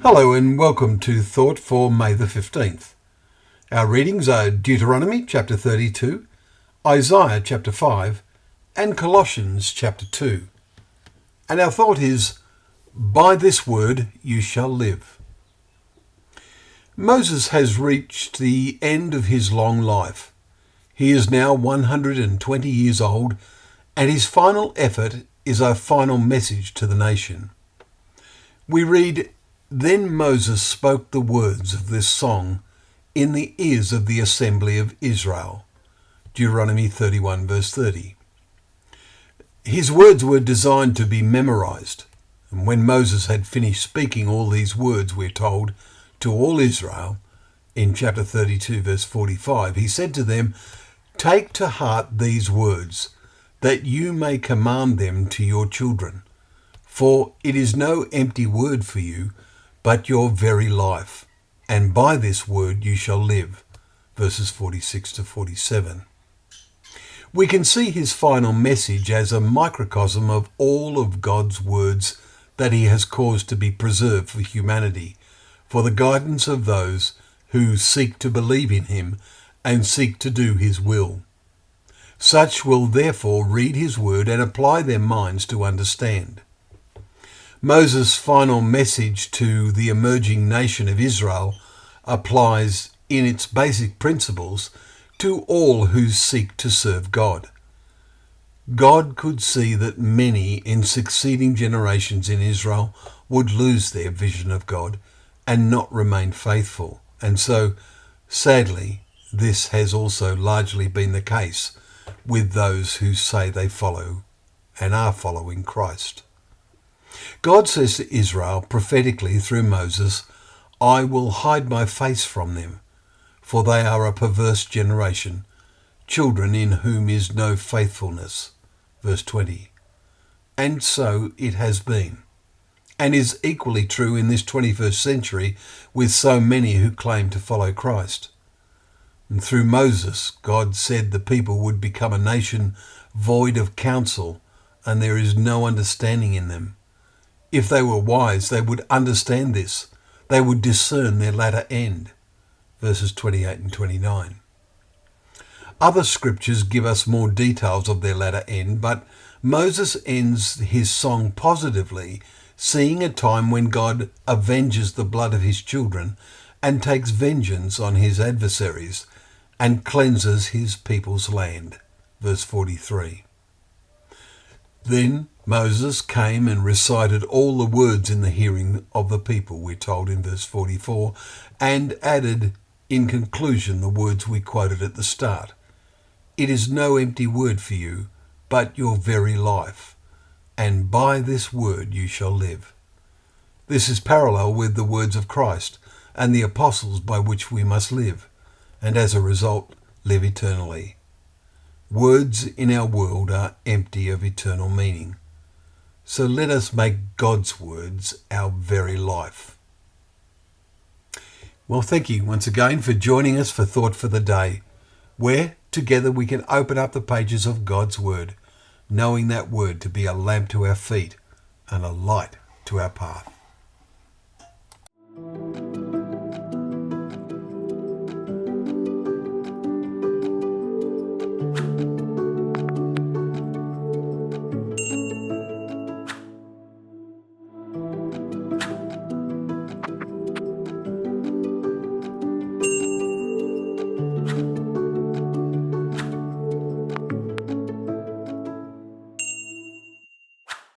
Hello and welcome to Thought for May the 15th. Our readings are Dueteronomy chapter 32, Isaiah chapter 5 and Colossians chapter 2. And our thought is, by this word you shall live. Moses has reached the end of his long life. He is now 120 years old, and his final effort is a final message to the nation. We read, "Then Moses spoke the words of this song in the ears of the assembly of Israel." Deuteronomy 31 verse 30. His words were designed to be memorized. And when Moses had finished speaking all these words, we're told, to all Israel, in chapter 32 verse 45, he said to them, "Take to heart these words, that you may command them to your children. For it is no empty word for you, but your very life. And by this word you shall live." Verses 46 to 47. We can see his final message as a microcosm of all of God's words that he has caused to be preserved for humanity, for the guidance of those who seek to believe in him and seek to do his will. Such will therefore read his word and apply their minds to understand. Moses' final message to the emerging nation of Israel applies in its basic principles to all who seek to serve God. God could see that many in succeeding generations in Israel would lose their vision of God and not remain faithful. And so, sadly, this has also largely been the case with those who say they follow and are following Christ. God says to Israel prophetically through Moses, "I will hide my face from them, for they are a perverse generation, children in whom is no faithfulness." Verse 20. And so it has been, and is equally true in this 21st century with so many who claim to follow Christ. And through Moses, God said the people would become a nation void of counsel, and there is no understanding in them. If they were wise, they would understand this. They would discern their latter end. Verses 28 and 29. Other scriptures give us more details of their latter end, but Moses ends his song positively, seeing a time when God avenges the blood of his children and takes vengeance on his adversaries and cleanses his people's land. Verse 43. Then Moses came and recited all the words in the hearing of the people, we're told in verse 44, and added in conclusion the words we quoted at the start. "It is no empty word for you, but your very life. And by this word you shall live." This is parallel with the words of Christ and the apostles by which we must live, and as a result, live eternally. Words in our world are empty of eternal meaning. So let us make God's words our very life. Well, thank you once again for joining us for Thought for the Day, where together we can open up the pages of God's Word, knowing that Word to be a lamp to our feet and a light to our path.